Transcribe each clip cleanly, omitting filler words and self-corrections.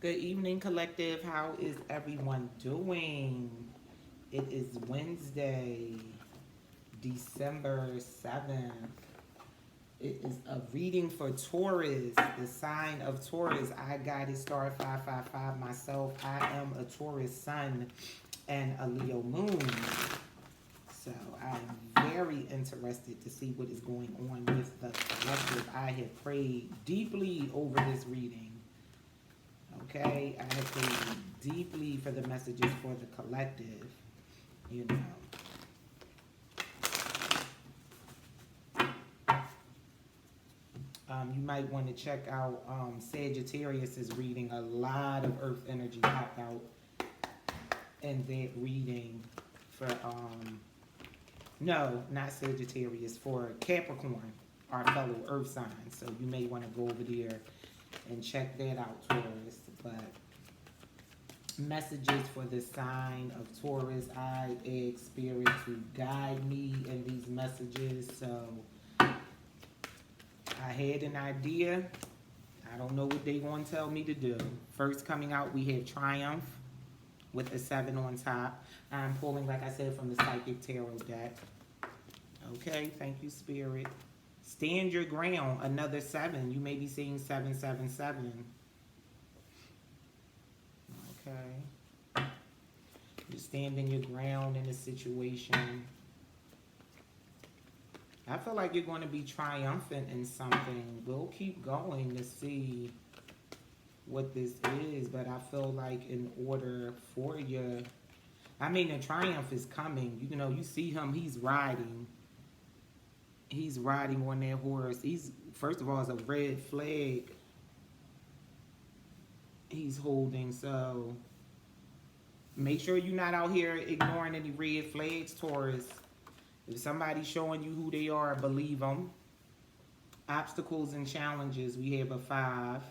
Good evening, collective. How is everyone doing? It is Wednesday, December 7th. It is a reading for Taurus, the sign of Taurus. I got it Starr 555 myself. I am a Taurus sun and a Leo moon. So I'm very interested to see what is going on with the collective. I have prayed deeply over this reading. Okay, I have prayed deeply for the messages for the collective. You know, you might want to check out Sagittarius's reading. A lot of Earth energy popped out in that reading for no, not Sagittarius, for Capricorn, our fellow Earth sign. So you may want to go over there and check that out, Taurus. But messages for the sign of Taurus. I ask Spirit to guide me in these messages. So I had an idea. I don't know what they're going to tell me to do. First coming out, we have Triumph with a 7 on top. I'm pulling, like I said, from the Psychic Tarot deck. Okay, thank you, Spirit. Stand your ground, another 7. You may be seeing 777. Okay. You're standing your ground in a situation. I feel like you're going to be triumphant in something. We'll keep going to see what this is, but I feel like in order for you, I mean, the triumph is coming. You know, you see him, he's riding. He's riding on that horse. He's, first of all, it's a red flag he's holding, so make sure you're not out here ignoring any red flags, Taurus. If somebody's showing you who they are, believe them. Obstacles and challenges, we have a 5.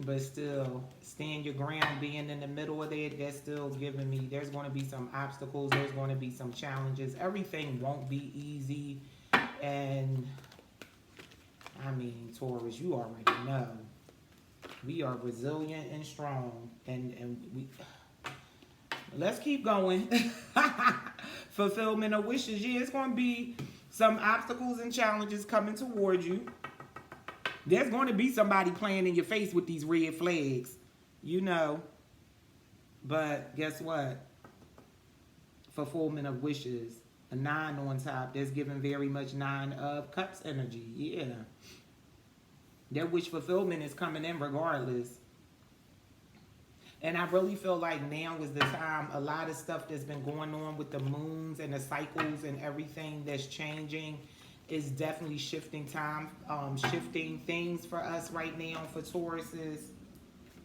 But still, stand your ground, being in the middle of that, that's still giving me, there's going to be some obstacles, there's going to be some challenges. Everything won't be easy. And, I mean, Taurus, you already know. We are resilient and strong. And we, let's keep going. Fulfillment of wishes. Yeah, it's going to be some obstacles and challenges coming towards you. There's going to be somebody playing in your face with these red flags, you know. But guess what? Fulfillment of wishes. A 9 on top. That's giving very much 9 of Cups energy. Yeah. That wish fulfillment is coming in regardless. And I really feel like now is the time. A lot of stuff that's been going on with the moons and the cycles and everything that's changing is definitely shifting time, shifting things for us right now for Tauruses.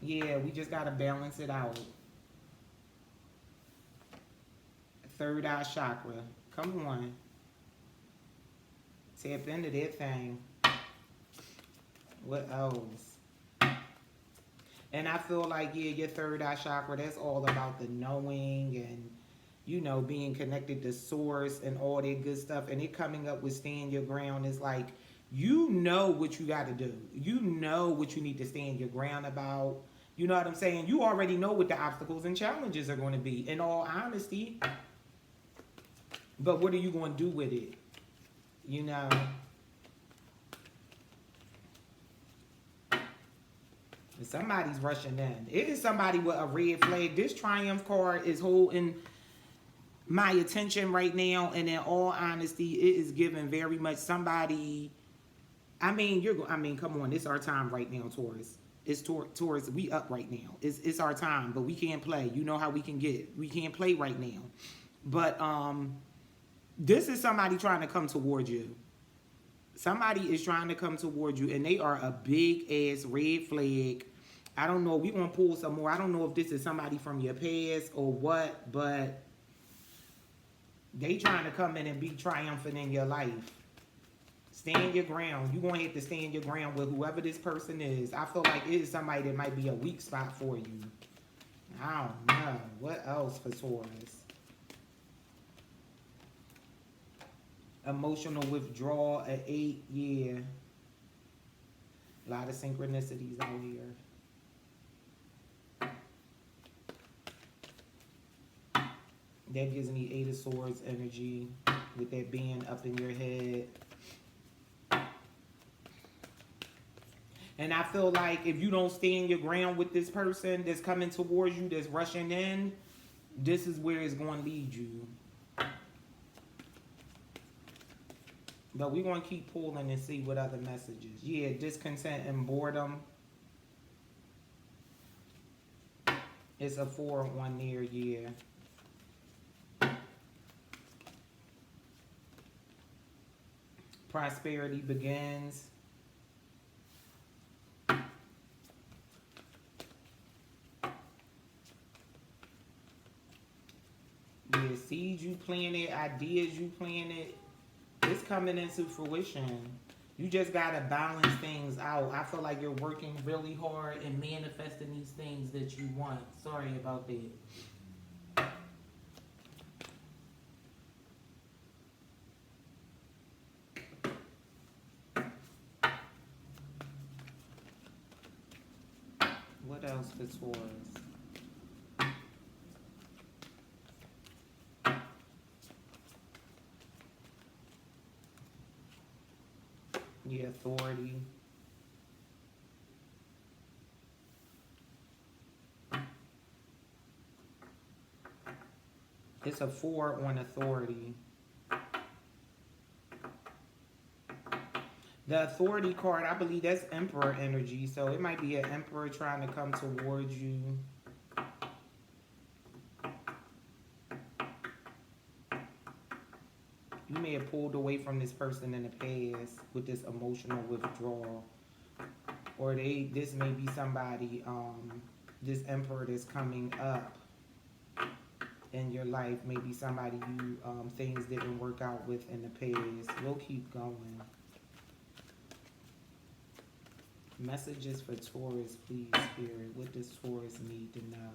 Yeah, we just got to balance it out. Third eye chakra. Come on. Tap into that thing. What else? And I feel like, yeah, your third eye chakra, that's all about the knowing and, you know, being connected to source and all that good stuff. And it coming up with stand your ground is like, you know what you got to do. You know what you need to stand your ground about. You know what I'm saying? You already know what the obstacles and challenges are going to be, in all honesty. But what are you going to do with it? You know? Somebody's rushing in. It is somebody with a red flag. This Triumph card is holding my attention right now, and in all honesty, it is giving very much somebody. I mean, come on, it's our time right now, Taurus. It's Taurus. We up right now. It's our time, but we can't play. You know how we can get. We can't play right now. But this is somebody trying to come toward you. Somebody is trying to come toward you, and they are a big-ass red flag. I don't know. We're going to pull some more. I don't know if this is somebody from your past or what, but they trying to come in and be triumphant in your life. Stand your ground. You're going to have to stand your ground with whoever this person is. I feel like it is somebody that might be a weak spot for you. I don't know. What else for Taurus? Emotional withdrawal at 8. Yeah. A lot of synchronicities out here. That gives me 8 of Swords energy with that being up in your head. And I feel like if you don't stand your ground with this person that's coming towards you, that's rushing in, this is where it's going to lead you. But we're going to keep pulling and see what other messages. Yeah, discontent and boredom. It's a 4 on 1 there, yeah. Prosperity begins. Yeah, seeds you planted, ideas you planted, it's coming into fruition. You just gotta balance things out. I feel like you're working really hard and manifesting these things that you want. Sorry about that. What else for Taurus? The authority. It's a 4 on authority. The authority card, I believe that's Emperor energy. So it might be an Emperor trying to come towards you. You may have pulled away from this person in the past with this emotional withdrawal. Or this may be somebody, this Emperor that's coming up in your life. Maybe somebody you, things didn't work out with in the past. We'll keep going. Messages for Taurus, please, Spirit. What does Taurus need to know?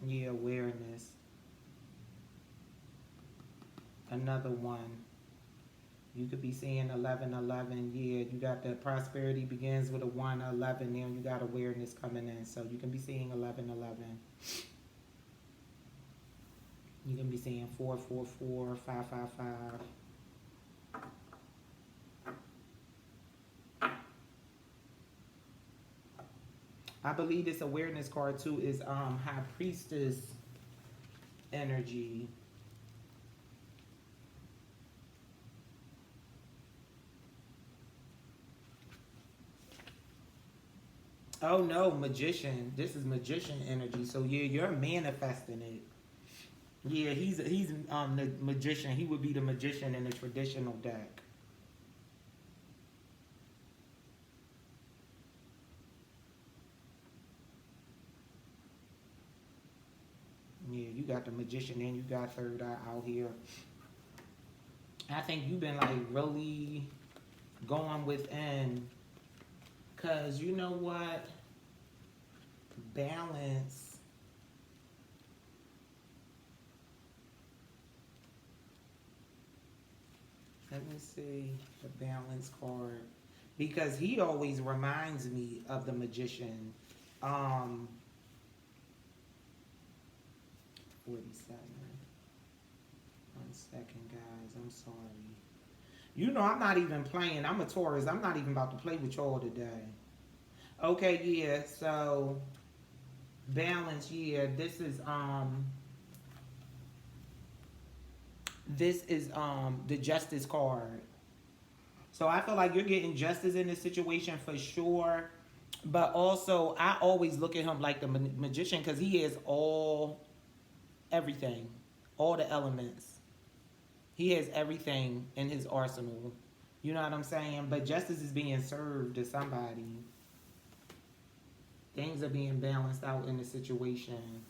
Yeah, awareness. Another one. You could be seeing 1111. Yeah, you got the prosperity begins with a 1, 11. Now you got awareness coming in. So you can be seeing 1111. You can be seeing 444, 555. I believe this awareness card too is High Priestess energy. Oh no, Magician. This is Magician energy. So yeah, you're manifesting it. Yeah, he's the Magician. He would be the Magician in the traditional deck. Yeah, you got the Magician and you got Third Eye out here. I think you've been like really going within. Because you know what? Balance. Let me see the balance card. Because he always reminds me of the Magician. 47. One second, guys. I'm sorry. You know, I'm not even playing. I'm a Taurus. I'm not even about to play with y'all today. Okay, yeah, so balance, yeah. This is the Justice card. So I feel like you're getting justice in this situation for sure. But also, I always look at him like the Magician because he has everything, all the elements. He has everything in his arsenal. You know what I'm saying? But justice is being served to somebody. Things are being balanced out in the situation.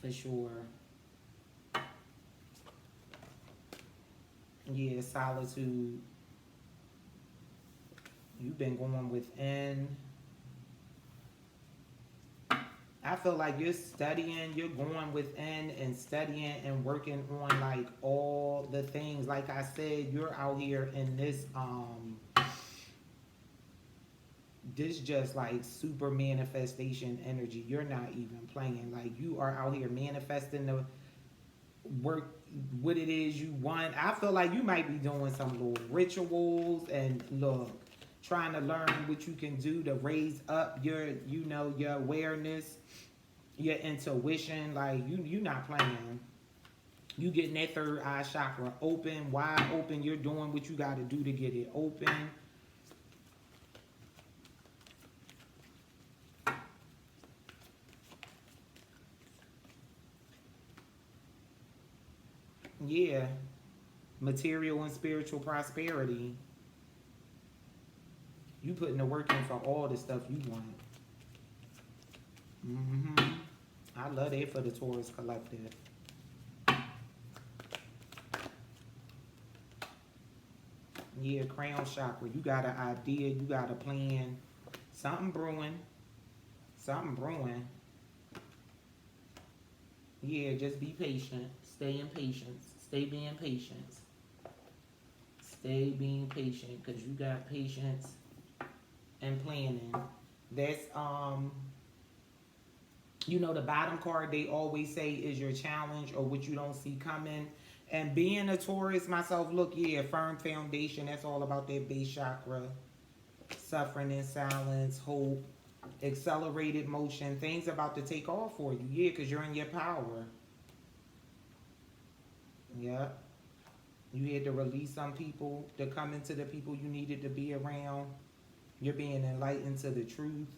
For sure. Yeah, solitude. You've been going within. I feel like you're studying, you're going within and studying and working on like all the things. Like I said, you're out here in this just like super manifestation energy. You're not even playing. Like you are out here manifesting the work, what it is you want. I feel like you might be doing some little rituals and look, trying to learn what you can do to raise up your, your awareness, your intuition. Like you not playing. You getting that third eye chakra open, wide open. You're doing what you got to do to get it open. Yeah, material and spiritual prosperity. You putting the work in for all the stuff you want. I love that for the Taurus collective. Yeah, crown chakra. You got an idea. You got a plan. Something brewing. Something brewing. Yeah, just be patient. Stay in patience. Stay being patient. Stay being patient because you got patience and planning. That's the bottom card they always say is your challenge or what you don't see coming. And being a Taurus myself, look, yeah, firm foundation. That's all about that base chakra. Suffering in silence, hope, accelerated motion. Things about to take off for you. Yeah, because you're in your power. Yeah. You had to release some people to come into the people you needed to be around. You're being enlightened to the truth.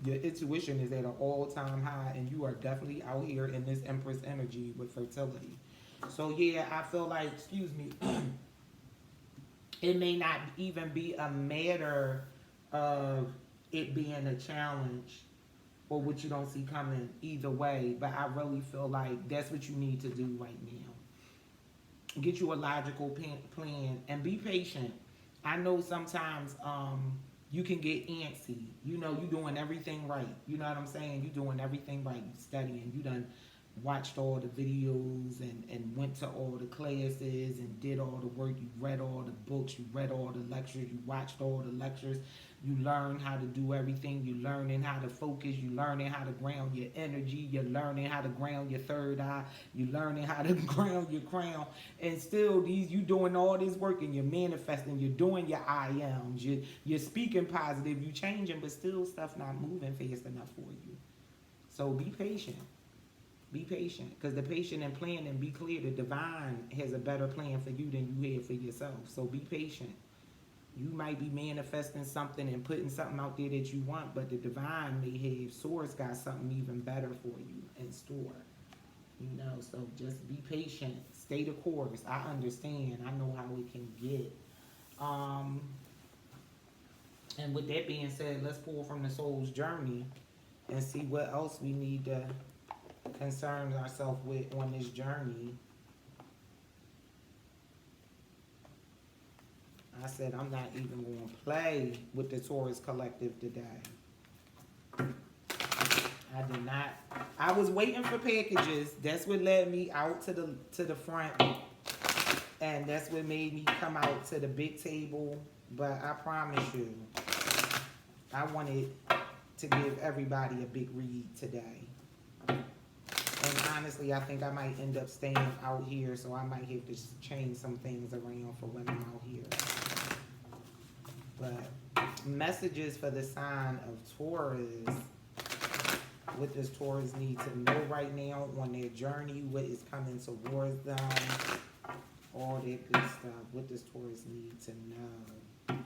Your intuition is at an all-time high, and you are definitely out here in this Empress energy with fertility. So yeah, I feel like, excuse me, it may not even be a matter of it being a challenge or what you don't see coming either way, but I really feel like that's what you need to do right now. Get you a logical plan and be patient. I know sometimes you can get antsy. You're doing everything right. You know what I'm saying? You're doing everything right. You studying. You done watched all the videos and went to all the classes and did all the work. You read all the books. You read all the lectures. You watched all the lectures. You learn how to do everything. You learning how to focus. You learning how to ground your energy. You're learning how to ground your third eye. You learning how to ground your crown. And still, you doing all this work and you're manifesting. You're doing your I ams. You're speaking positive. You changing, but still stuff not moving fast enough for you. So be patient. Be patient, because the patient and plan and be clear. The divine has a better plan for you than you had for yourself. So be patient. You might be manifesting something and putting something out there that you want, but the divine may have, Source got something even better for you in store. So just be patient. Stay the course. I understand. I know how it can get. And with that being said, let's pull from the soul's journey and see what else we need to concern ourselves with on this journey. I said I'm not even going to play with the Taurus collective today. I did not. I was waiting for packages. That's what led me out to the front, and that's what made me come out to the big table. But I promise you, I wanted to give everybody a big read today. And honestly, I think I might end up staying out here, so I might have to change some things around for when I'm out here. But messages for the sign of Taurus. What does Taurus need to know right now on their journey? What is coming towards them? All that good stuff. What does Taurus need to know?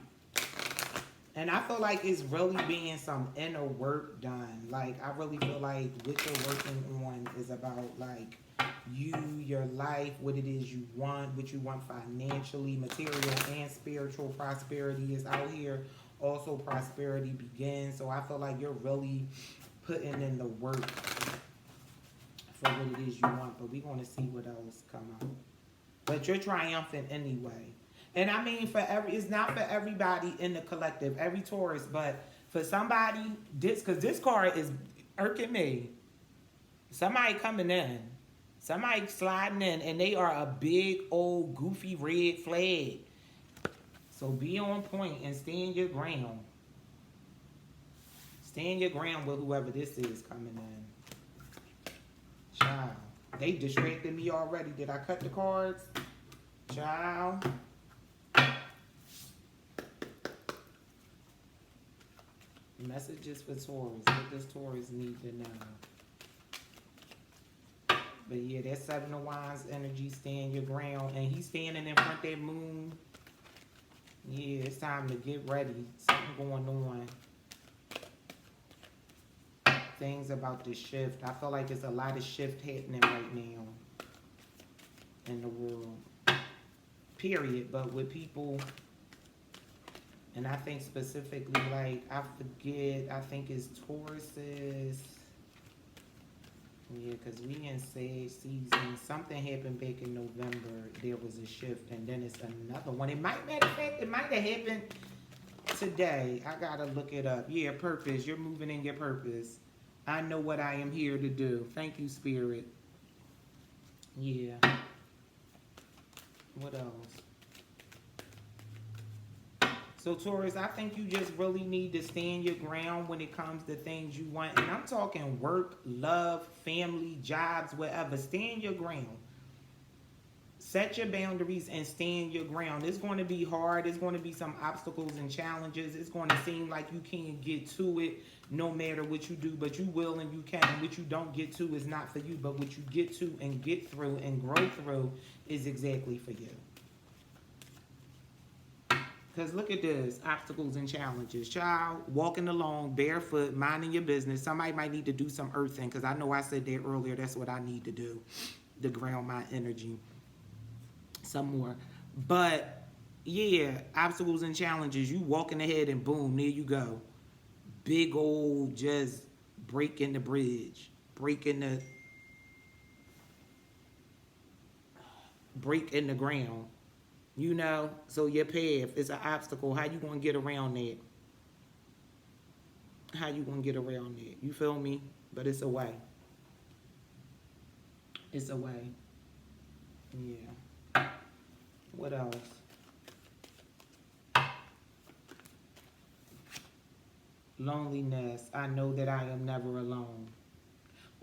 And I feel like it's really being some inner work done. Like, I really feel like what you're working on is about, like, you, your life, what it is you want, what you want financially, material, and spiritual prosperity is out here. Also, prosperity begins. So I feel like you're really putting in the work for what it is you want. But we're going to see what else come out. But you're triumphant anyway. And I mean, it's not for everybody in the collective, every Taurus, but for somebody, because this card is irking me. Somebody coming in, somebody sliding in, and they are a big old goofy red flag. So be on point and stand your ground. Stand your ground with whoever this is coming in. Child, they distracted me already. Did I cut the cards? Child. Messages for Taurus. What does Taurus need to know? But yeah, that Seven of Wands energy, stand your ground. And he's standing in front of that moon. Yeah, it's time to get ready. Something going on. Things about the shift. I feel like there's a lot of shift happening right now in the world. Period. But with people... And I think specifically, like, I forget, I think it's Tauruses. Yeah, because we in Sage season. Something happened back in November. There was a shift, and then it's another one. It might, matter of fact, it might have happened today. I got to look it up. Yeah, purpose. You're moving in your purpose. I know what I am here to do. Thank you, Spirit. Yeah. What else? So, Taurus, I think you just really need to stand your ground when it comes to things you want. And I'm talking work, love, family, jobs, whatever. Stand your ground. Set your boundaries and stand your ground. It's going to be hard. There's going to be some obstacles and challenges. It's going to seem like you can't get to it no matter what you do. But you will and you can. And what you don't get to is not for you. But what you get to and get through and grow through is exactly for you. Because look at this, obstacles and challenges. Child, walking along, barefoot, minding your business. Somebody might need to do some earthing, because I know I said that earlier. That's what I need to do, to ground my energy some more. But, yeah, obstacles and challenges. You walking ahead and boom, there you go. Big old just breaking the bridge. Breaking the ground. You know, so your path is an obstacle. How you going to get around that? How you going to get around that? You feel me? But it's a way. It's a way. Yeah. What else? Loneliness. I know that I am never alone.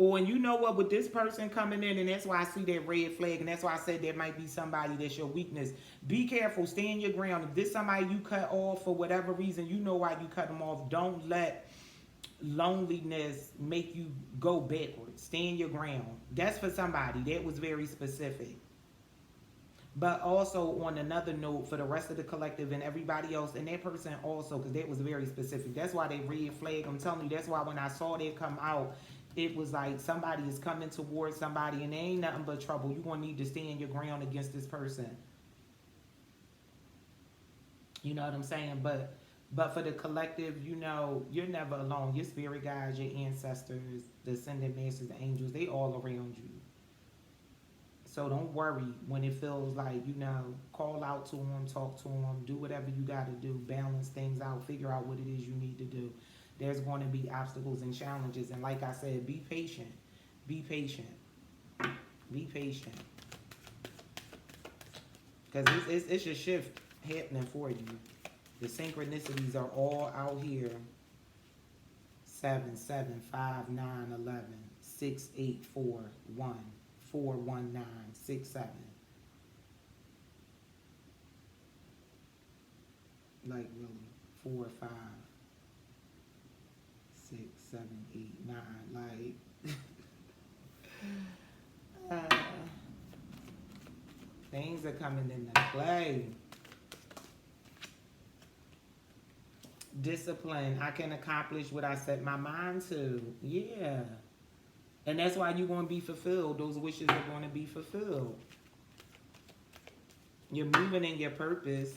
Oh, and you know what, with this person coming in, and that's why I see that red flag, and that's why I said there might be somebody that's your weakness. Be careful, stand your ground. If this somebody you cut off for whatever reason, you know why you cut them off. Don't let loneliness make you go backwards. Stand your ground. That's for somebody. That was very specific. But also on another note, for the rest of the collective and everybody else, and that person also, because that was very specific. That's why they red flag. I'm telling you, that's why when I saw that come out, it was like somebody is coming towards somebody and there ain't nothing but trouble. You're going to need to stand your ground against this person. You know what I'm saying? But for the collective, you know, you're never alone. Your spirit guides, your ancestors, the ascended masters, the angels, they all around you. So don't worry when it feels like, you know, call out to them, talk to them, do whatever you got to do, balance things out, figure out what it is you need to do. There's going to be obstacles and challenges. And like I said, be patient. Be patient. Be patient. Because it's a shift happening for you. The synchronicities are all out here. 7, 7, 5, 9, 11, 6, 8, 4, 1, 4, 1, 9, 6, 7. Like really, 4, 5. 6, 7, 8, 9, like things are coming into play. Discipline. I can accomplish what I set my mind to. Yeah. And that's why you're going to be fulfilled. Those wishes are going to be fulfilled. You're moving in your purpose.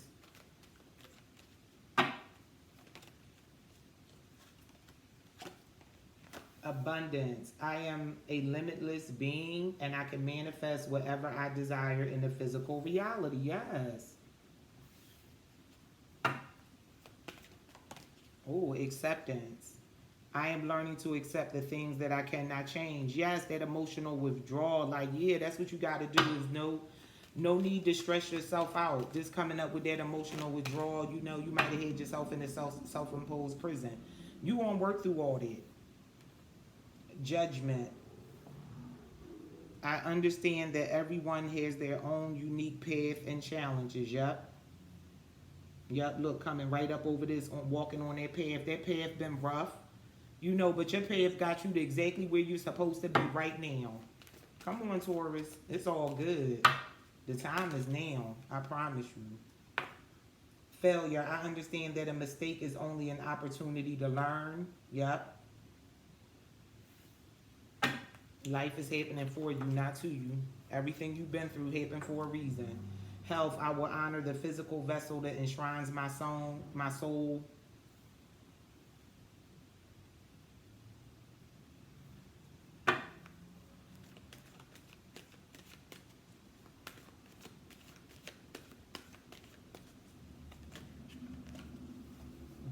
Abundance. I am a limitless being and I can manifest whatever I desire in the physical reality. Yes. Oh, acceptance. I am learning to accept the things that I cannot change. Yes, that emotional withdrawal. Like, yeah, that's what you got to do. Is no need to stress yourself out. Just coming up with that emotional withdrawal. You know, you might have had yourself in a self-imposed prison. You gonna work through all that. Judgment. I understand that everyone has their own unique path and challenges. Yep. Yep. Look, coming right up over this on walking on that path. That path been rough. You know, but your path got you to exactly where you're supposed to be right now. Come on, Taurus. It's all good. The time is now. I promise you. Failure. I understand that a mistake is only an opportunity to learn. Yep. Life is happening for you, not to you. Everything you've been through happened for a reason. Health. I will honor the physical vessel that enshrines my soul. My soul.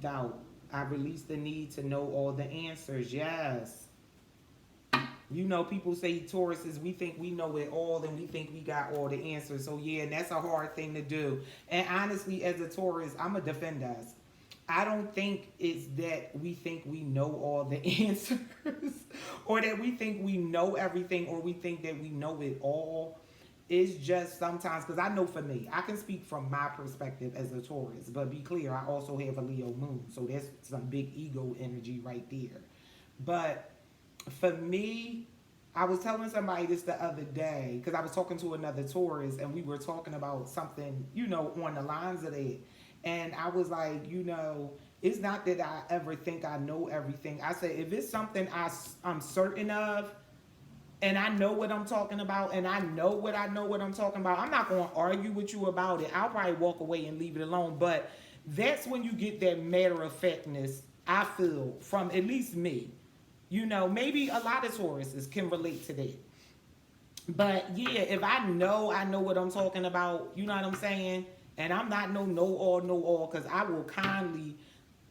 Doubt. I release the need to know all the answers. Yes. You know, people say Tauruses, we think we know it all and we think we got all the answers. So, yeah, and that's a hard thing to do. And honestly, as a Taurus, I'm going to defend us. I don't think it's that we think we know all the answers or that we think we know everything or we think that we know it all. It's just sometimes, because I know for me, I can speak from my perspective as a Taurus, but be clear, I also have a Leo moon. So that's some big ego energy right there. But for me, I was telling somebody this the other day because I was talking to another Taurus and we were talking about something, you know, on the lines of it. And I was like, you know, it's not that I ever think I know everything. I say, if it's something I'm certain of, and I know what I'm talking about, and I know what I'm talking about, I'm not going to argue with you about it. I'll probably walk away and leave it alone. But that's when you get that matter of factness, I feel, from at least me. You know, maybe a lot of Tauruses can relate to that. But yeah, if I know what I'm talking about, you know what I'm saying? And I'm not know all, because I will kindly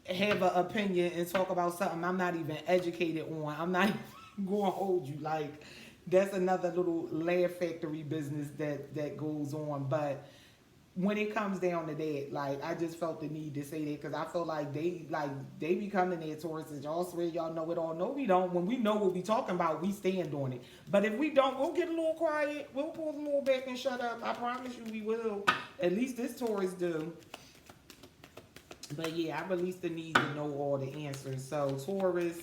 have an opinion and talk about something I'm not even educated on. I'm not even going to hold you. Like, that's another little laugh factory business that goes on. But when it comes down to that, like, I just felt the need to say that because I feel like they be coming there towards us. Y'all swear y'all know it all. No, we don't. When we know what we talking about, we stand on it. But if we don't, we'll get a little quiet. We'll pull a little back and shut up. I promise you we will. At least this Taurus do. But yeah, I release the need to know all the answers. So Taurus,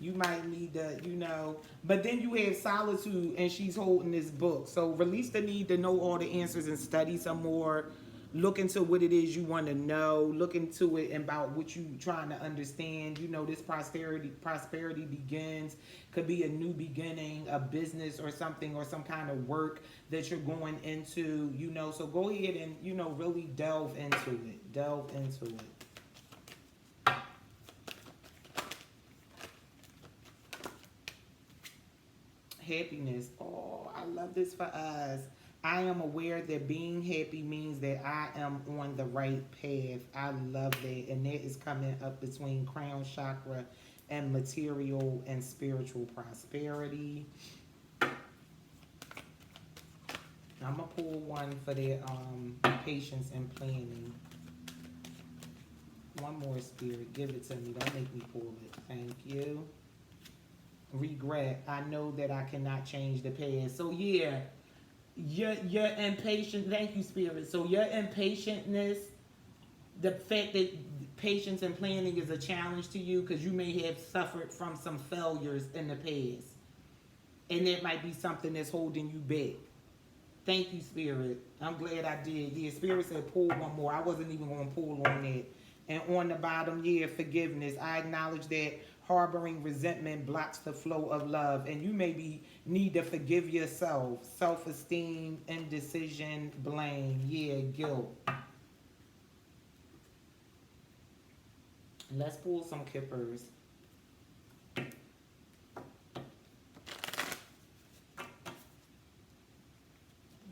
you might need to, you know. But then you have Solitude, and she's holding this book. So release the need to know all the answers and study some more. Look into what it is you want to know. Look into it about what you trying to understand. You know, this prosperity begins. Could be a new beginning, a business or something, or some kind of work that you're going into. You know, so go ahead and, you know, really delve into it. Delve into it. Happiness. Oh, I love this for us. I am aware that being happy means that I am on the right path. I love that. And that is coming up between crown chakra and material and spiritual prosperity. I'm going to pull one for the patience and planning. One more, Spirit. Give it to me. Don't make me pull it. Thank you. Regret. I know that I cannot change the past. So yeah, your impatient. Thank you, Spirit. So your impatientness, the fact that patience and planning is a challenge to you because you may have suffered from some failures in the past, and that might be something that's holding you back. Thank you, Spirit. I'm glad I did. Yeah, Spirit said pull one more. I wasn't even going to pull on that. And on the bottom, yeah, forgiveness. I acknowledge that harboring resentment blocks the flow of love. And you maybe need to forgive yourself. Self-esteem, indecision, blame. Yeah, guilt. Let's pull some kippers.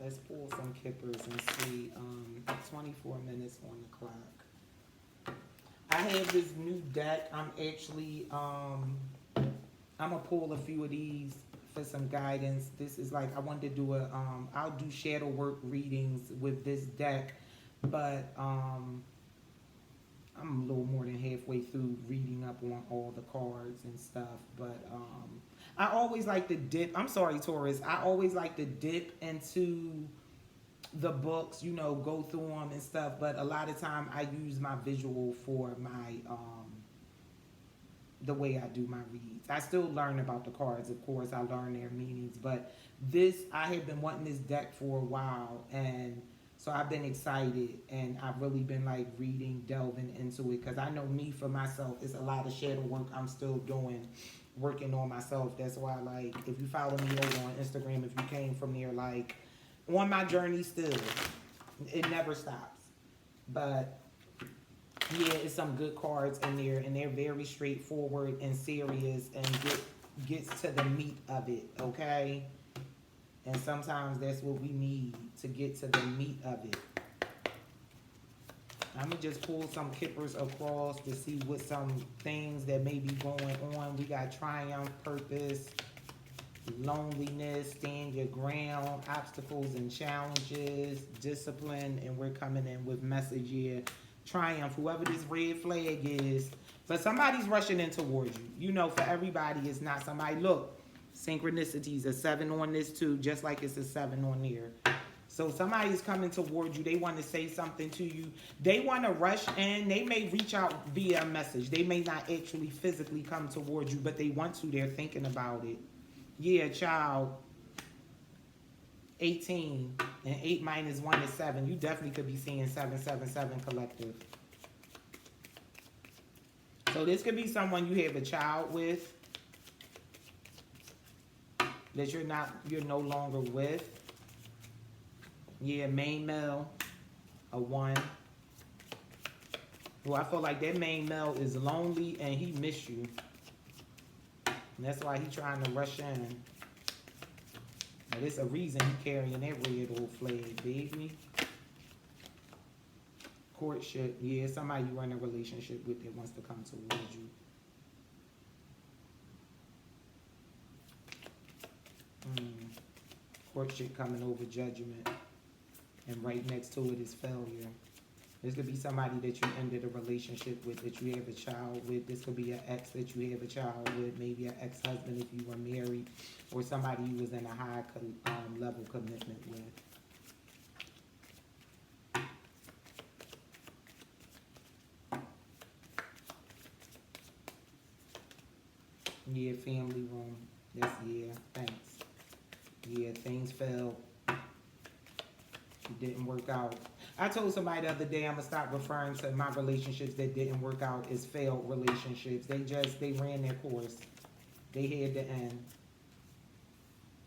Let's pull some kippers and see. 24 minutes on the clock. I have this new deck. I'm actually, I'm gonna pull a few of these for some guidance. This is like, I wanted to do a, I'll do shadow work readings with this deck, but I'm a little more than halfway through reading up on all the cards and stuff. But I always like to dip. I'm sorry, Taurus. I always like to dip into the books, you know, go through them and stuff. But a lot of time I use my visual for my the way I do my reads. I still learn about the cards, of course. I learn their meanings, but this, I have been wanting this deck for a while, and so I've been excited, and I've really been like reading, delving into it, because I know me for myself, it's a lot of shadow work I'm still doing, working on myself. That's why, like, if you follow me over on Instagram, if you came from there, like, on my journey still, it never stops. But yeah, it's some good cards in there, and they're very straightforward and serious, and gets to the meat of it, okay? And sometimes that's what we need, to get to the meat of it. I'm gonna just pull some kippers across to see what some things that may be going on. We got triumph, purpose, loneliness, stand your ground, obstacles and challenges, discipline, and we're coming in with message here. Triumph, whoever this red flag is, for somebody's rushing in towards you. You know, for everybody, it's not somebody. Look, synchronicities, a 7 on this too, just like it's a 7 on there. So somebody's coming towards you. They want to say something to you. They want to rush in. They may reach out via a message. They may not actually physically come towards you, but they want to. They're thinking about it. Yeah, child. 18 and 8 minus 1 is 7. You definitely could be seeing 777 collective. So this could be someone you have a child with that you're no longer with. Yeah, main male, a 1. Well, I feel like that main male is lonely and he missed you. And that's why he's trying to rush in. But it's a reason he carrying that red old flag, baby. Courtship, yeah, somebody you run a relationship with that wants to come towards you. Courtship coming over judgment. And right next to it is failure. This could be somebody that you ended a relationship with, that you have a child with. This could be an ex that you have a child with, maybe an ex-husband if you were married, or somebody you was in a high level commitment with. Yeah, family room. That's, yeah, thanks. Yeah, things fell. It didn't work out. I told somebody the other day I'm gonna stop referring to my relationships that didn't work out as failed relationships. They ran their course. They had to end.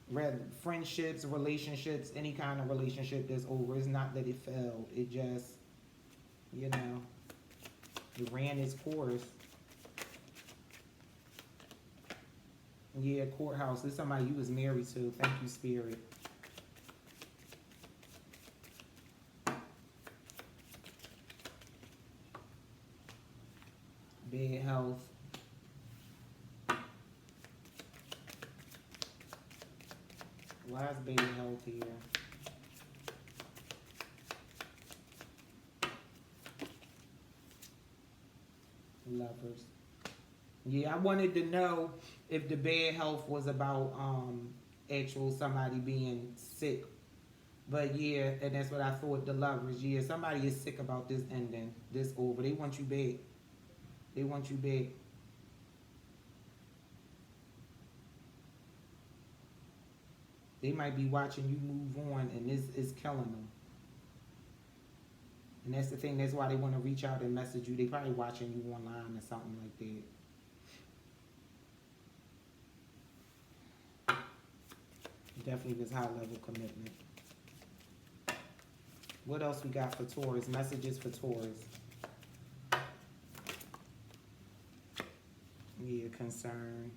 Rather, friendships, relationships, any kind of relationship that's over, it's not that it failed. It just, you know, it ran its course. Yeah, courthouse. This is somebody you was married to. Thank you, Spirit. Bad health. Why is bad health here? Lovers. Yeah, I wanted to know if the bad health was about actual somebody being sick. But yeah, and that's what I thought, the lovers. Yeah, somebody is sick about this ending, this over. They want you back. They want you back. They might be watching you move on, and this is killing them. And that's the thing. That's why they want to reach out and message you. They probably watching you online or something like that. Definitely was high level commitment. What else we got for Taurus? Messages for Taurus. Yeah, concern.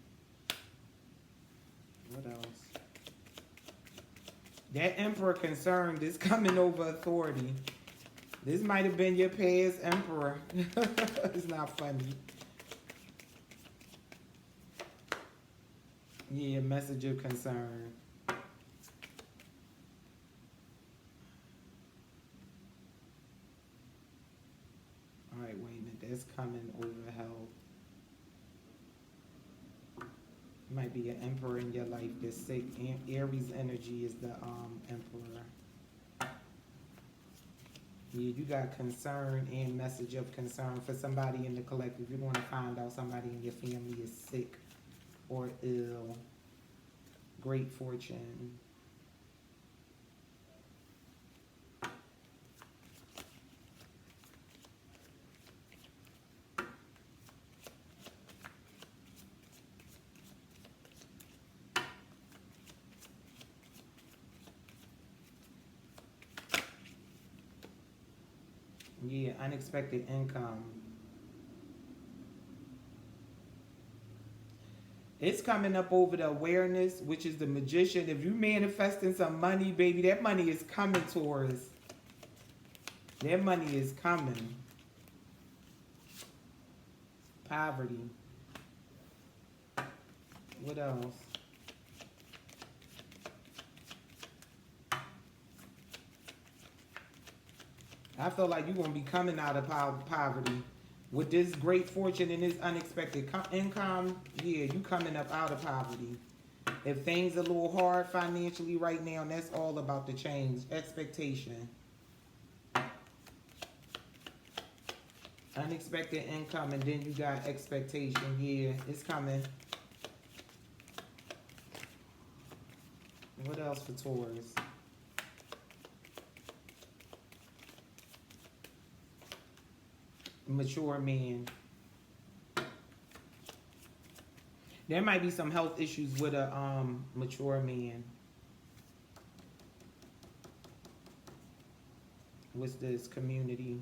What else? That Emperor concerned is coming over authority. This might have been your past emperor. It's not funny. Yeah, message of concern. All right, wait a minute. That's coming over health. Might be an emperor in your life that's sick. Aries energy is the emperor. Yeah, you got concern and message of concern for somebody in the collective. You're going to find out somebody in your family is sick or ill. Great fortune. Yeah, unexpected income. It's coming up over the awareness, which is the magician. If you manifesting some money, baby, that money is coming, Taurus. That money is coming. Poverty. What else? I feel like you're going to be coming out of poverty. With this great fortune and this unexpected income, yeah, you coming up out of poverty. If things are a little hard financially right now, that's all about the change. Expectation. Unexpected income, and then you got expectation. Yeah, it's coming. What else for Taurus? Mature man. There might be some health issues with a mature man. What's this? Community.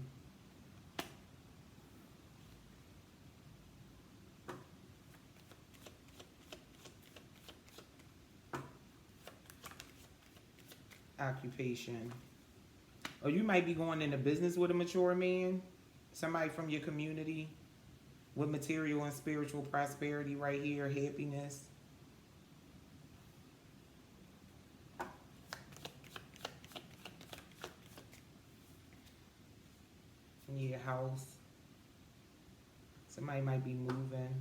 Occupation. Or you might be going into business with a mature man. Somebody from your community with material and spiritual prosperity right here, happiness. Yeah, house. Somebody might be moving.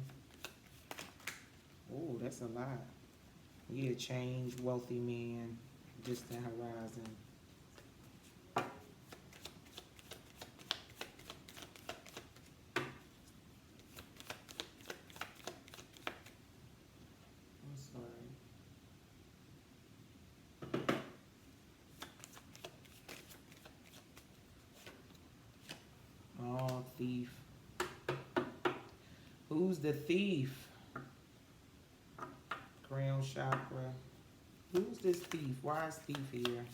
Oh, that's a lot. Yeah, change, wealthy man, distant horizon. Thief. Who's the thief? Crown chakra. Who's this thief? Why is thief here?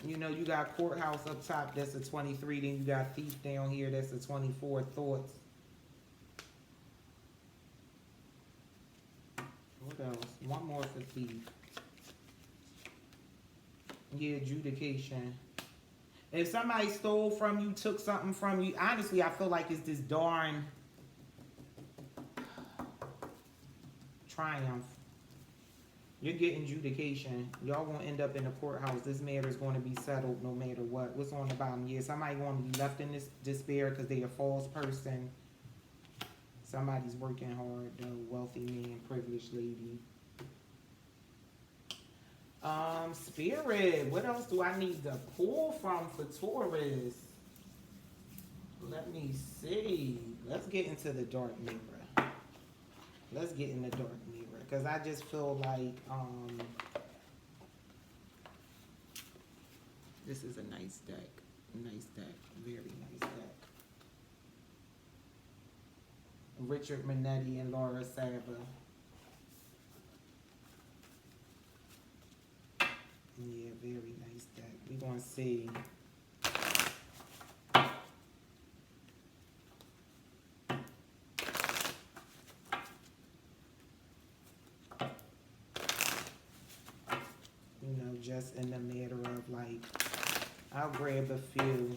You know, you got courthouse up top, that's a 23. Then you got thief down here, that's a 24. Thoughts. What else? One more for thief. Yeah, adjudication. If somebody stole from you, took something from you, honestly, I feel like it's this darn triumph. You're getting adjudication. Y'all gonna end up in the courthouse. This matter is going to be settled no matter what. What's on the bottom? Yeah, somebody going to be left in this despair because they're a false person. Somebody's working hard, though. Wealthy man, privileged lady. Spirit, what else do I need to pull from for Taurus? Let me see. Let's get into the dark mirror. Let's get in the dark mirror. Because I just feel like, this is a nice deck. Nice deck. Very nice deck. Richard Minetti and Laura Sava. Yeah, very nice deck. We're going to see. You know, just in the matter of like, I'll grab a few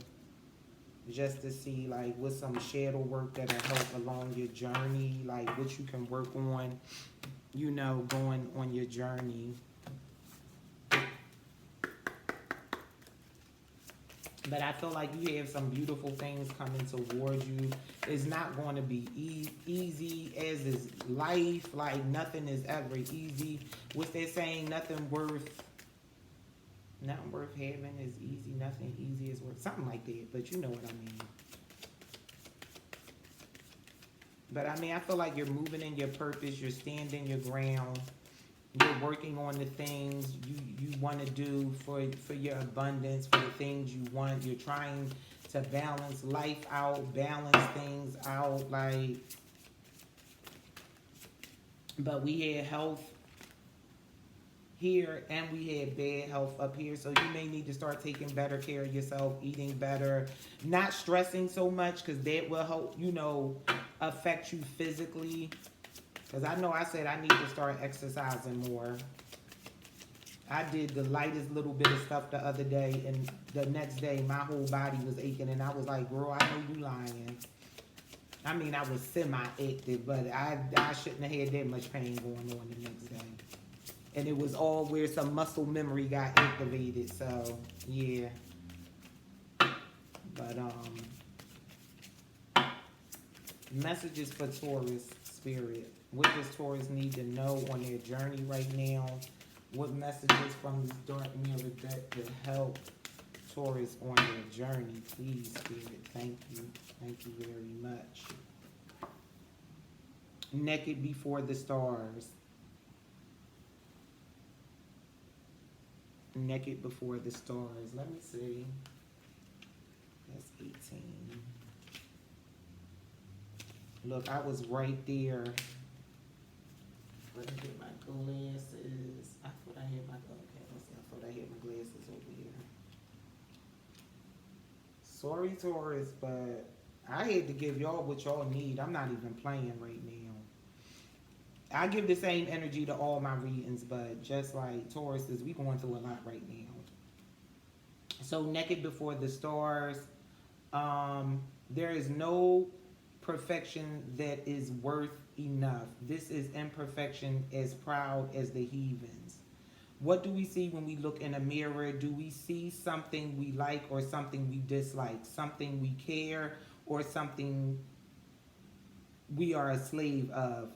just to see like what's some shadow work that'll help along your journey, like what you can work on, you know, going on your journey. But I feel like you have some beautiful things coming towards you. It's not going to be easy, as is life. Like, nothing is ever easy. What's that saying? Nothing worth having is easy. Nothing easy is worth something like that. But you know what I mean. But I mean, I feel like you're moving in your purpose. You're standing your ground. You're working on the things you want to do for your abundance, for the things you want. You're trying to balance life out, balance things out, like. But we had health here and we had bad health up here, so you may need to start taking better care of yourself, eating better, not stressing so much, because that will help, you know, affect you physically. Because I know I said I need to start exercising more. I did the lightest little bit of stuff the other day, and the next day my whole body was aching, and I was like, girl, I know you lying. I mean, I was semi-active, but I shouldn't have had that much pain going on the next day. And it was all where some muscle memory got activated, so yeah. But messages for Taurus spirit. What does Taurus need to know on their journey right now? What messages from this dark mirror deck could help Taurus on their journey? Please, spirit, thank you. Thank you very much. Naked before the stars. Naked before the stars. Let me see. That's 18. Look, I was right there. Let me get my glasses. I thought I had my, okay, let's see. I thought I had my glasses over here. Sorry, Taurus, but I had to give y'all what y'all need. I'm not even playing right now. I give the same energy to all my readings, but just like Taurus is, we going through a lot right now. So naked before the stars. There is no perfection that is worth enough. This is imperfection as proud as the heathens. What do we see when we look in a mirror? Do we see something we like or something we dislike? Something we care or something we are a slave of?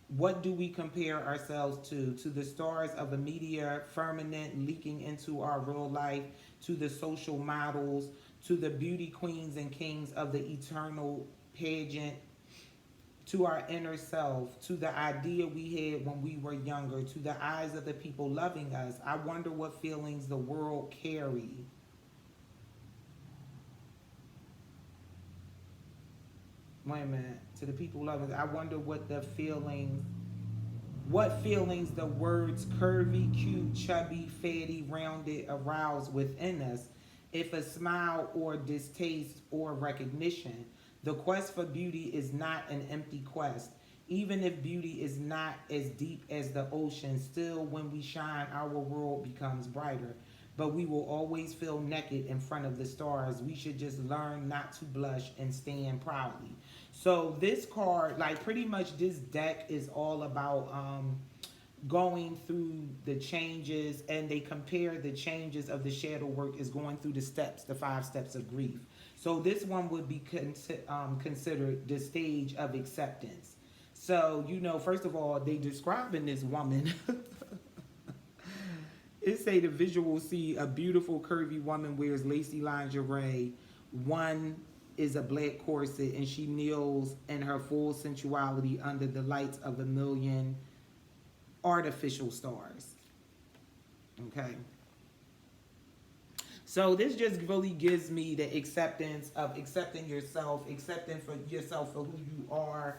What do we compare ourselves to? To the stars of a meteor firmament leaking into our real life, to the social models, to the beauty queens and kings of the eternal pageant, to our inner self, to the idea we had when we were younger, to the eyes of the people loving us. I wonder what feelings the world carry. Wait a minute. To the people loving us, I wonder what feelings the words curvy, cute, chubby, fatty, rounded arouse within us, if a smile or distaste or recognition. The quest for beauty is not an empty quest. Even if beauty is not as deep as the ocean, still when we shine, our world becomes brighter. But we will always feel naked in front of the stars. We should just learn not to blush and stand proudly. So this card, like pretty much this deck is all about going through the changes, and they compare the changes of the shadow work is going through the steps, the 5 steps of grief. So this one would be considered the stage of acceptance. So, you know, first of all, they describing this woman. It say the visual see a beautiful curvy woman wears lacy lingerie. One is a black corset, and she kneels in her full sensuality under the lights of a million artificial stars. Okay. So this just really gives me the acceptance of accepting yourself, accepting for yourself for who you are,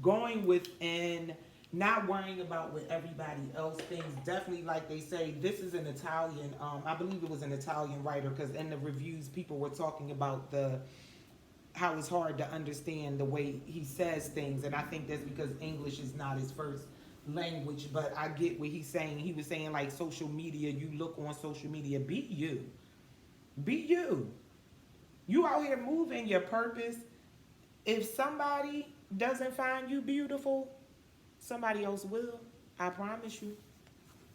going within, not worrying about what everybody else thinks. Definitely, like they say, this is an Italian, I believe it was an Italian writer, because in the reviews people were talking about how it's hard to understand the way he says things, and I think that's because English is not his first language, but I get what he's saying. He was saying like social media, you look on social media, be you. Be you. You out here moving your purpose. If somebody doesn't find you beautiful, somebody else will. I promise you.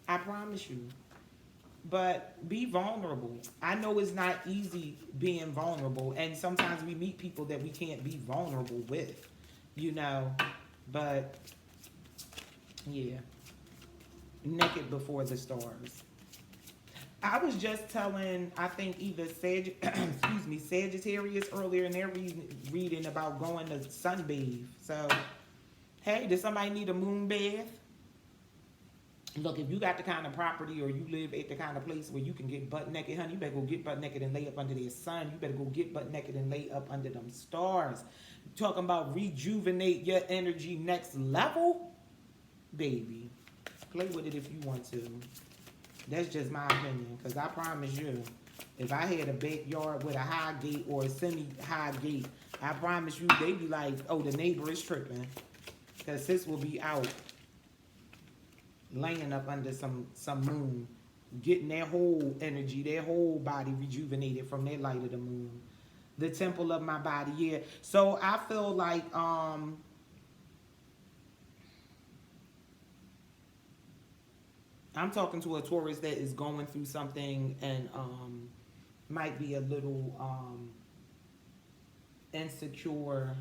I promise you. But be vulnerable. I know it's not easy being vulnerable, and sometimes we meet people that we can't be vulnerable with, you know. But yeah, naked before the stars. I was just telling, I think either excuse me, Sagittarius earlier, and they're reading about going to sunbathe. So, hey, does somebody need a moon bath? Look, if you got the kind of property or you live at the kind of place where you can get butt naked, honey, you better go get butt naked and lay up under the sun. You better go get butt naked and lay up under them stars. Talking about rejuvenate your energy next level, baby. Play with it if you want to. That's just my opinion, because I promise you, if I had a backyard with a high gate or a semi-high gate, I promise you, they be like, oh, the neighbor is tripping. Because sis will be out laying up under some moon, getting their whole energy, their whole body rejuvenated from their light of the moon. The temple of my body, yeah. So I feel like I'm talking to a Taurus that is going through something and might be a little insecure.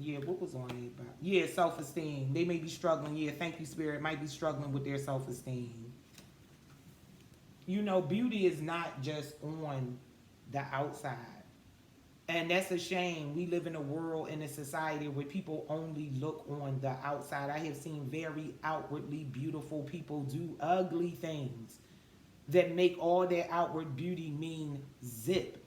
Yeah, what was on it about? Yeah, self-esteem. They may be struggling. Yeah, thank you, Spirit. Might be struggling with their self-esteem. You know, beauty is not just on the outside. And that's a shame. We live in a world, in a society where people only look on the outside. I have seen very outwardly beautiful people do ugly things that make all their outward beauty mean zip.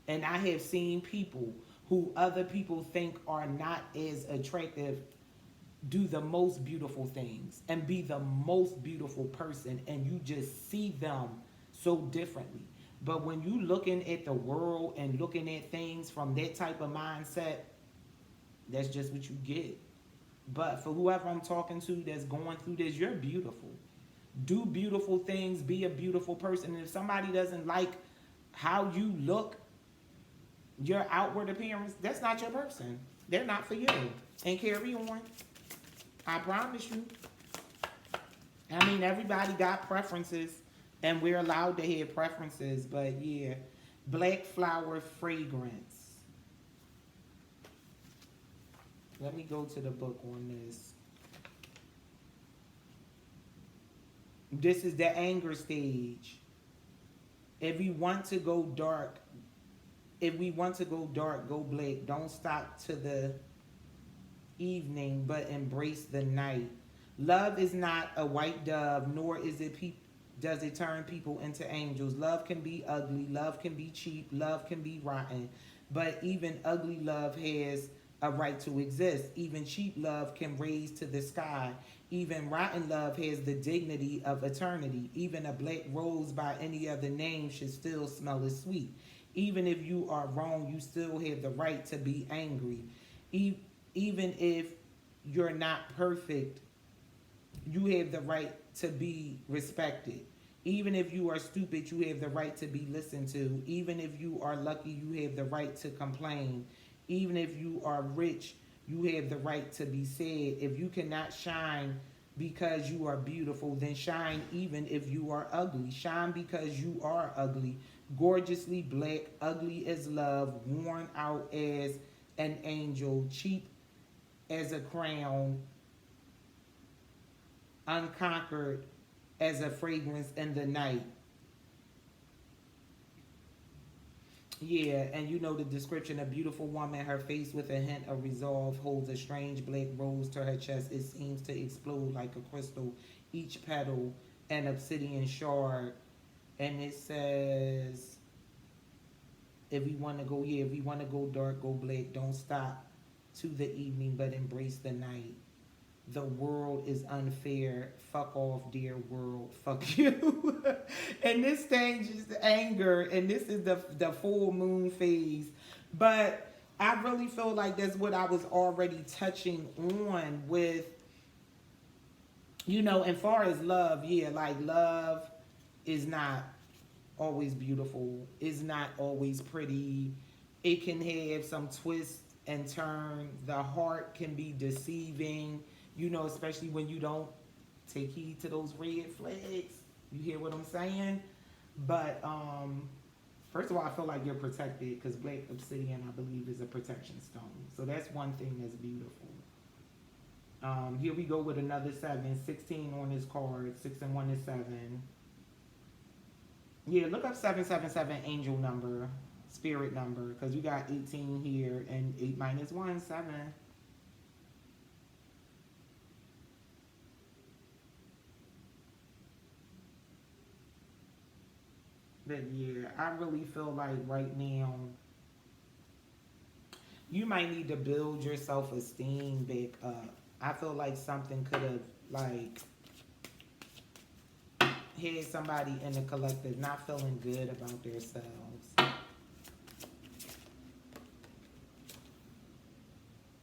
And I have seen people who other people think are not as attractive do the most beautiful things and be the most beautiful person, and you just see them so differently. But when you looking at the world and looking at things from that type of mindset, that's just what you get. But for whoever I'm talking to that's going through this, you're beautiful. Do beautiful things, be a beautiful person. And if somebody doesn't like how you look, your outward appearance, that's not your person. They're not for you. And carry on. I promise you. I mean, everybody got preferences, and we're allowed to have preferences, but yeah. Black flower fragrance. Let me go to the book on this. This is the anger stage. If we want to go dark, go black. Don't stop to the evening, but embrace the night. Love is not a white dove, nor does it turn people into angels. Love can be ugly. Love can be cheap. Love can be rotten. But even ugly love has a right to exist. Even cheap love can raise to the sky. Even rotten love has the dignity of eternity. Even a black rose by any other name should still smell as sweet. Even if you are wrong, you still have the right to be angry. Even if you're not perfect, you have the right to be respected. Even if you are stupid, you have the right to be listened to. Even if you are lucky, you have the right to complain. Even if you are rich, you have the right to be sad. If you cannot shine because you are beautiful, then shine even if you are ugly. Shine because you are ugly. Gorgeously black, ugly as love, worn out as an angel, cheap as a crown, unconquered as a fragrance in the night. Yeah, and you know the description, a beautiful woman, her face with a hint of resolve, holds a strange black rose to her chest. It seems to explode like a crystal, each petal an obsidian shard. And it says, if we want to go dark, go black. Don't stop to the evening, but embrace the night. The world is unfair. Fuck off, dear world. Fuck you. And this thing is anger, and this is the full moon phase. But I really feel like that's what I was already touching on with You know, and far as love, yeah, like love is not always beautiful. It's not always pretty. It can have some twists and turns. The heart can be deceiving, you know, especially when you don't take heed to those red flags. You hear what I'm saying? But first of all, I feel like you're protected because black obsidian, I believe, is a protection stone. So that's one thing that's beautiful. Here we go with another 7, 16 on this card. 6 and 1 is 7. Yeah, look up 777 angel number, spirit number, because you got 18 here and 8 minus 1, 7. But yeah, I really feel like right now you might need to build your self-esteem back up. I feel like something could have like had somebody in the collective not feeling good about themselves.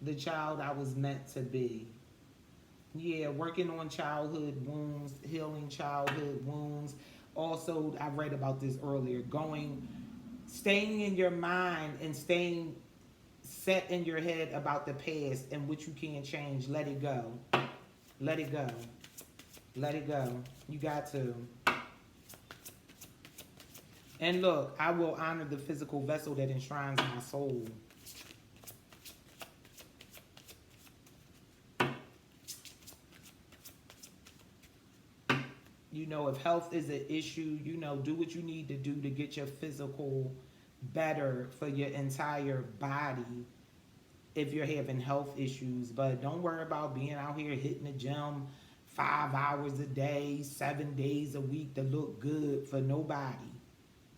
The child I was meant to be. Yeah, working on childhood wounds, healing childhood wounds. Also, I read about this earlier. Staying in your mind and staying set in your head about the past and what you can't change. Let it go. Let it go. Let it go. You got to. And look, I will honor the physical vessel that enshrines my soul. You know, if health is an issue, you know, do what you need to do to get your physical better for your entire body if you're having health issues. But don't worry about being out here hitting the gym 5 hours a day, 7 days a week to look good for nobody.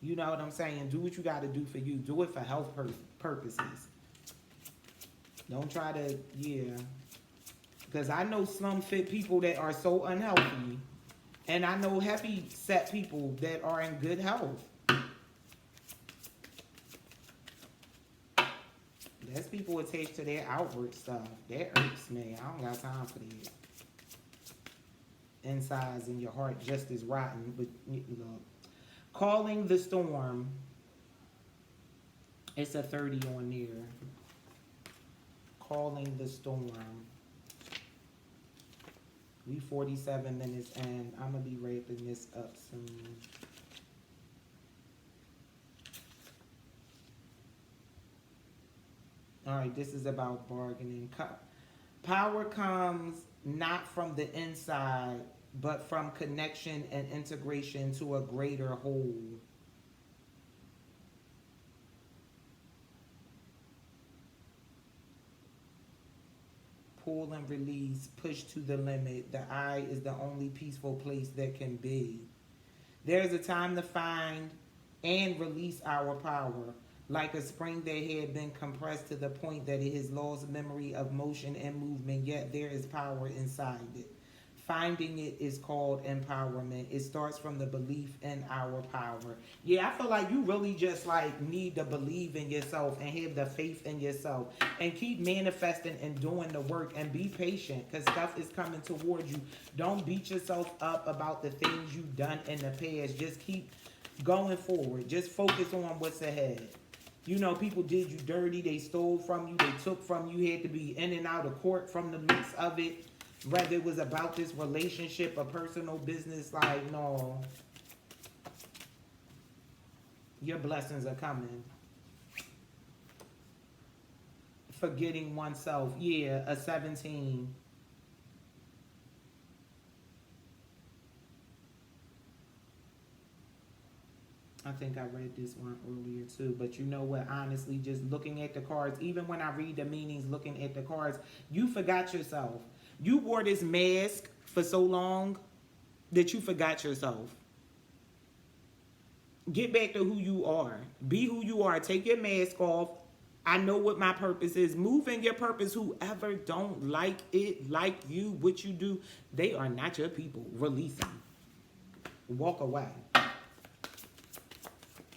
You know what I'm saying? Do what you got to do for you. Do it for health purposes. Don't try to, yeah. Because I know slim fit people that are so unhealthy. And I know heavy set people that are in good health. That's people attached to their outward stuff. That irks me. I don't got time for that. Insides in your heart just as rotten. But look, calling the storm. It's a 30 on there. Calling the storm. We 47 minutes in. I'm going to be wrapping this up soon. All right, this is about bargaining. Power comes not from the inside, but from connection and integration to a greater whole. Pull and release, push to the limit. The eye is the only peaceful place that can be. There is a time to find and release our power, like a spring that had been compressed to the point that it has lost memory of motion and movement, yet there is power inside it. Finding it is called empowerment. It starts from the belief in our power. Yeah, I feel like you really just like need to believe in yourself and have the faith in yourself and keep manifesting and doing the work and be patient because stuff is coming towards you. Don't beat yourself up about the things you've done in the past. Just keep going forward. Just focus on what's ahead. You know, people did you dirty. They stole from you. They took from you. You had to be in and out of court from the mix of it. Whether it was about this relationship or personal business, like, no. Your blessings are coming. Forgetting oneself. Yeah, a 17. I think I read this one earlier too. But you know what? Honestly, just looking at the cards, even when I read the meanings, looking at the cards, you forgot yourself. You wore this mask for so long that you forgot yourself. Get back to who you are. Be who you are. Take your mask off. I know what my purpose is. Move in your purpose. Whoever don't like it, like you, what you do, they are not your people. Release them. Walk away.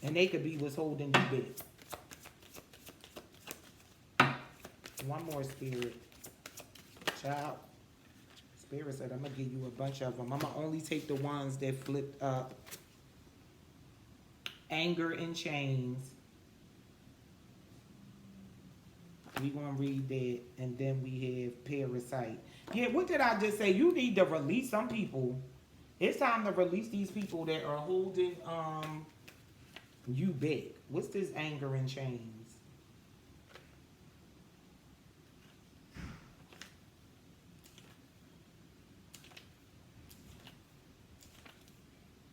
And they could be what's holding you back. One more, spirit. Child. Spirit said I'm gonna give you a bunch of them. I'm gonna only take the ones that flipped up. Anger and chains. We gonna read that, and then we have parasite. Yeah, what did I just say? You need to release some people. It's time to release these people that are holding you back. What's this anger and chains?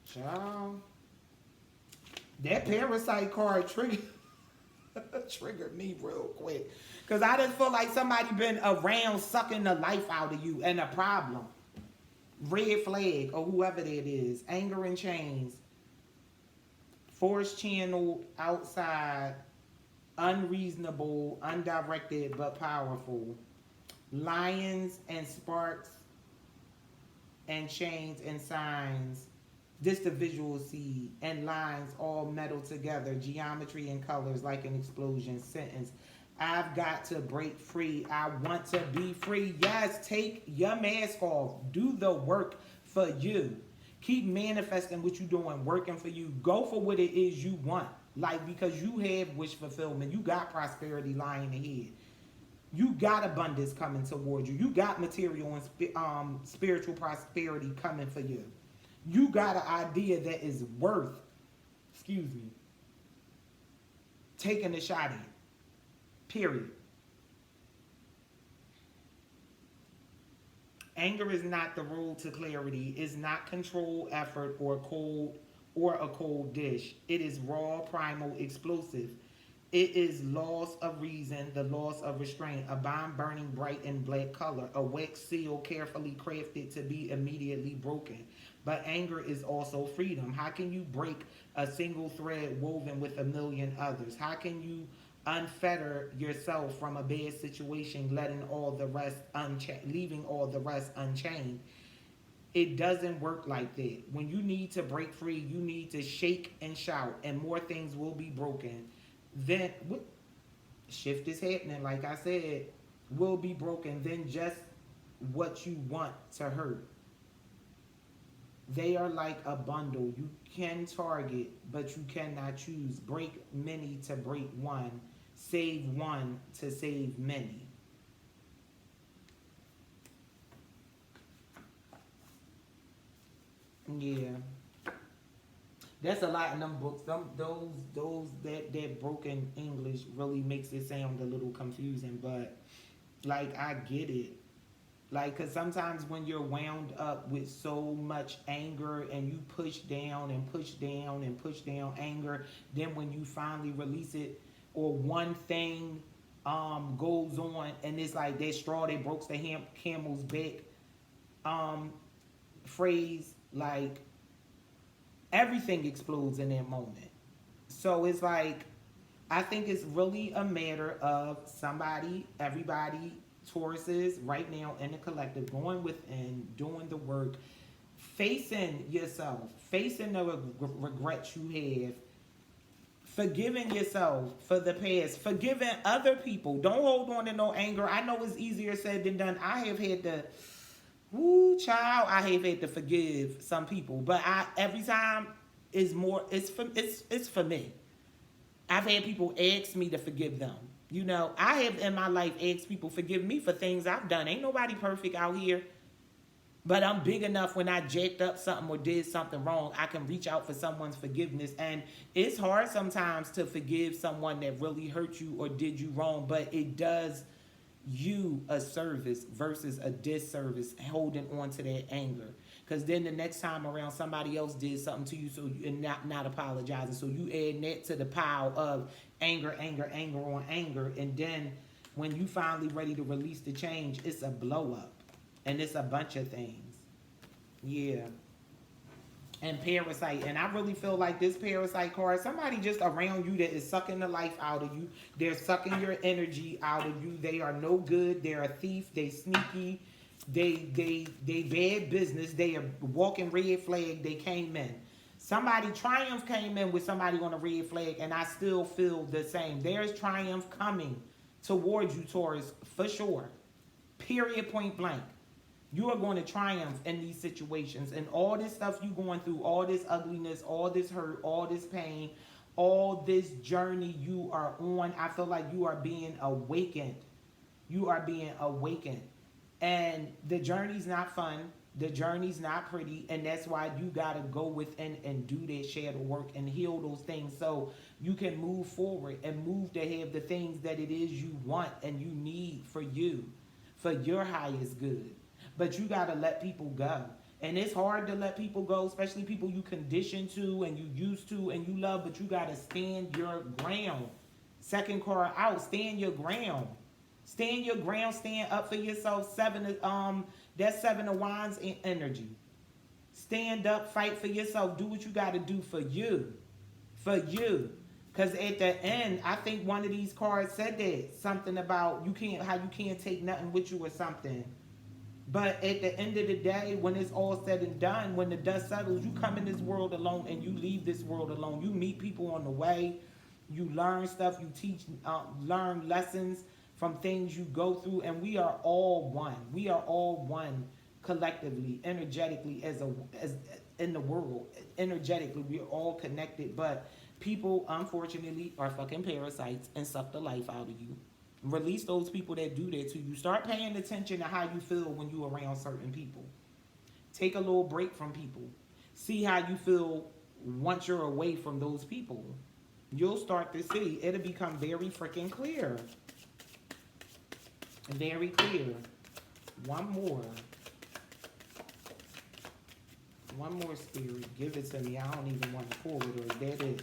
Child. That parasite card triggered me real quick. Because I just feel like somebody been around sucking the life out of you and a problem. Red flag or whoever that is. Anger and chains. Force channel outside. Unreasonable, undirected, but powerful. Lions and sparks and chains and signs. This the visual seed and lines all meddled together, geometry and colors like an explosion. Sentence. I've got to break free. I want to be free. Yes, take your mask off. Do the work for you. Keep manifesting what you're doing, working for you. Go for what it is you want. Like, because you have wish fulfillment. You got prosperity lying ahead. You got abundance coming towards you. You got material and spiritual prosperity coming for you. You got an idea that is worth, taking a shot at. Period. Anger is not the road to clarity. It's not control, effort, or a cold dish. It is raw, primal, explosive. It is loss of reason, the loss of restraint, a bomb burning bright in black color, a wax seal carefully crafted to be immediately broken. But anger is also freedom. How can you break a single thread woven with a million others? How can you unfetter yourself from a bad situation, leaving all the rest unchained? It doesn't work like that. When you need to break free, you need to shake and shout, and more things will be broken. Then shift is happening, like I said, will be broken. Then just what you want to hurt. They are like a bundle. You can target, but you cannot choose. Break many to break one. Save one to save many. Yeah. That's a lot in them books. That broken English really makes it sound a little confusing, but like I get it. Like, cause sometimes when you're wound up with so much anger and you push down and push down and push down anger, then when you finally release it, or one thing goes on, and it's like that straw that broke the camel's back phrase, like everything explodes in that moment. So it's like, I think it's really a matter of everybody, Tauruses right now in the collective, going within, doing the work, facing yourself, facing the regrets you have, forgiving yourself for the past, forgiving other people. Don't hold on to no anger. I know it's easier said than done. I have had to, I have had to forgive some people, but every time is more. It's for me. I've had people ask me to forgive them. You know, I have in my life asked people forgive me for things I've done. Ain't nobody perfect out here. But I'm big enough when I jacked up something or did something wrong, I can reach out for someone's forgiveness. And it's hard sometimes to forgive someone that really hurt you or did you wrong, but it does you a service versus a disservice holding on to that anger. Because then the next time around, somebody else did something to you, so you're not apologizing. So you add that to the pile of anger on anger. And then when you finally ready to release the change, it's a blow up. And it's a bunch of things. Yeah. And parasite. And I really feel like this parasite card, somebody just around you that is sucking the life out of you. They're sucking your energy out of you. They are no good. They're a thief. They sneaky. They bad business. They are walking red flag. They came in. Somebody, triumph came in with somebody on a red flag, and I still feel the same. There's triumph coming towards you, Taurus, for sure. Period, point blank. You are going to triumph in these situations. And all this stuff you going through, all this ugliness, all this hurt, all this pain, all this journey you are on, I feel like you are being awakened. You are being awakened. And the journey's not fun. The journey's not pretty. And that's why you got to go within and do that shadow work and heal those things so you can move forward and move to have the things that it is you want and you need for you, for your highest good. But you got to let people go. And it's hard to let people go, especially people you condition to and you used to and you love, but you got to stand your ground. Second card out, stand your ground. Stand your ground, stand up for yourself. That's 7 of Wands energy. Stand up, fight for yourself. Do what you got to do for you. For you. Because at the end, I think one of these cards said that. Something about how you can't take nothing with you or something. But at the end of the day, when it's all said and done, when the dust settles, you come in this world alone and you leave this world alone. You meet people on the way. You learn stuff. You teach, learn lessons from things you go through. And we are all one. We are all one collectively, energetically, as in the world. Energetically, we are all connected. But people, unfortunately, are fucking parasites and suck the life out of you. Release those people that do that to you. Start paying attention to how you feel when you're around certain people. Take a little break from people. See how you feel once you're away from those people. You'll start to see. It'll become very freaking clear. Very clear. One more. One more, Spirit. Give it to me. I don't even want to pull it, or is that it?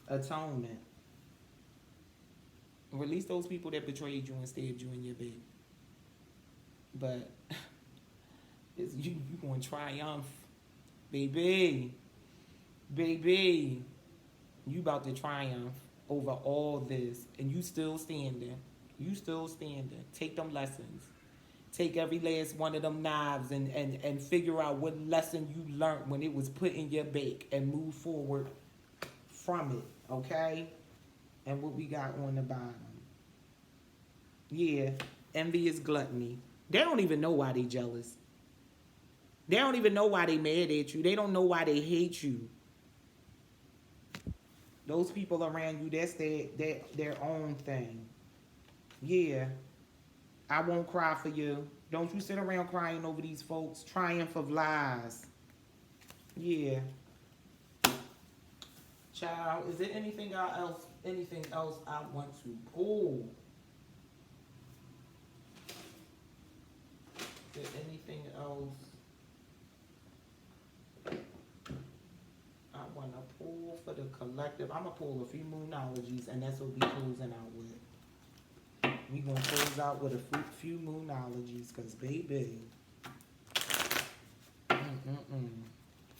Atonement. Release those people that betrayed you and stabbed you in your bed. But it's you going to triumph. Baby. Baby. You about to triumph over all this. And you still standing. You still standing. Take them lessons. Take every last one of them knives and figure out what lesson you learned when it was put in your back and move forward from it, okay? And what we got on the bottom. Yeah, envy is gluttony. They don't even know why they jealous. They don't even know why they mad at you. They don't know why they hate you. Those people around you, that's their own thing. Yeah, I won't cry for you. Don't you sit around crying over these folks. Triumph of lies. Yeah. Child, is there anything else I want to pull? Is there anything else I want to pull for the collective? I'm going to pull a few moonologies, and that's what we'll be closing out with. We're going to close out with a few moonologies, because, baby,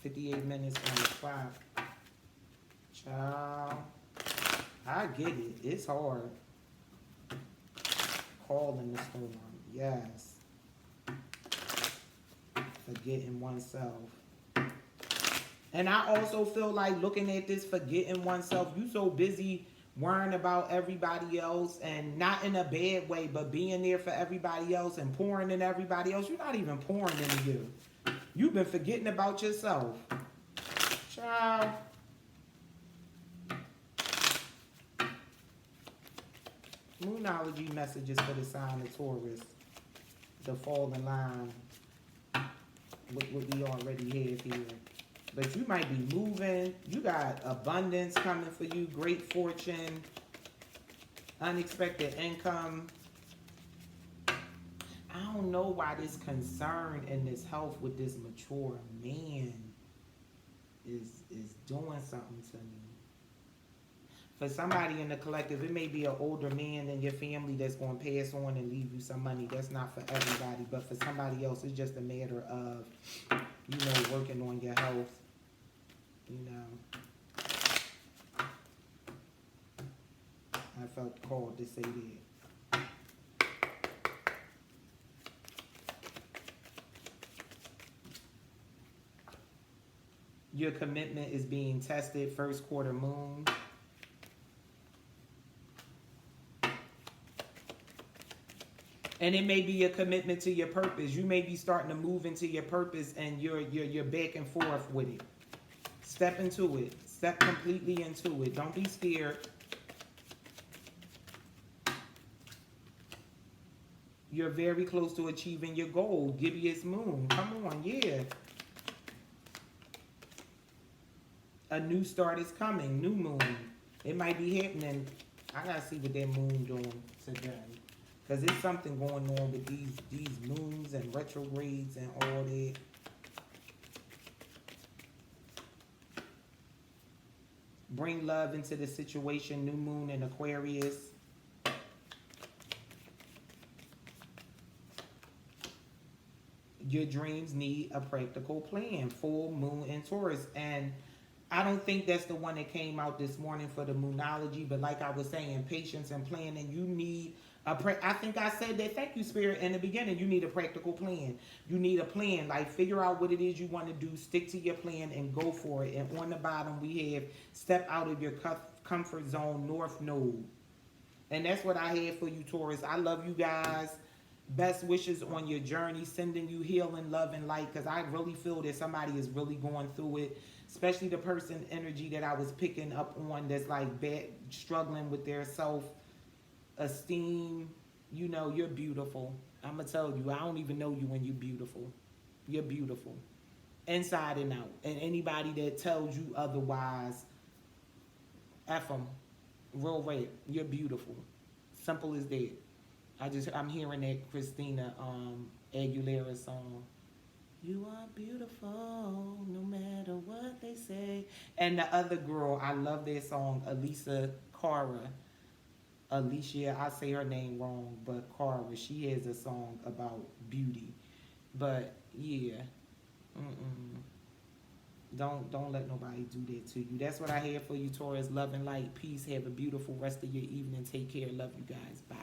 58 minutes on the clock. Child, I get it. It's hard. Calling the storm. Yes. Forgetting oneself. And I also feel like looking at this forgetting oneself, you so busy worrying about everybody else, and not in a bad way, but being there for everybody else and pouring in everybody else. You're not even pouring into you. You've been forgetting about yourself. Child. Moonology messages for the sign of Taurus. The fall in line with what we already have here. But you might be moving. You got abundance coming for you. Great fortune. Unexpected income. I don't know why this concern and this health with this mature man is doing something to me. For somebody in the collective, it may be an older man in your family that's going to pass on and leave you some money. That's not for everybody. But for somebody else, it's just a matter of, working on your health. I felt called to say that. Your commitment is being tested. First quarter moon. And it may be a commitment to your purpose. You may be starting to move into your purpose, and you're back and forth with it. Step into it. Step completely into it. Don't be scared. You're very close to achieving your goal. Gibeah's moon. Come on, yeah. A new start is coming. New moon. It might be happening. I gotta see what that moon doing today. Because there's something going on with these moons and retrogrades and all that. Bring love into the situation. New moon in Aquarius. Your dreams need a practical plan. Full moon in Taurus. And I don't think that's the one that came out this morning for the moonology. But like I was saying, patience and planning. You need I think I said that, thank you, Spirit, in the beginning. You need a practical plan. You need a plan. Like, figure out what it is you want to do. Stick to your plan and go for it. And on the bottom, we have step out of your comfort zone, North Node. And that's what I have for you, Taurus. I love you guys. Best wishes on your journey. Sending you healing, love, and light. Because I really feel that somebody is really going through it. Especially the person energy that I was picking up on that's like bad, struggling with their self-esteem. You know, you're beautiful. I'm going to tell you, I don't even know you when you're beautiful. You're beautiful. Inside and out. And anybody that tells you otherwise, F them. Real rap. You're beautiful. Simple as that. I'm hearing that Christina Aguilera song. You are beautiful, no matter what they say. And the other girl, I love that song, Alicia Cara. Alicia, I say her name wrong, but Cara, she has a song about beauty. But yeah, don't let nobody do that to you. That's what I have for you, Taurus. Love and light, peace. Have a beautiful rest of your evening. Take care. Love you guys. Bye.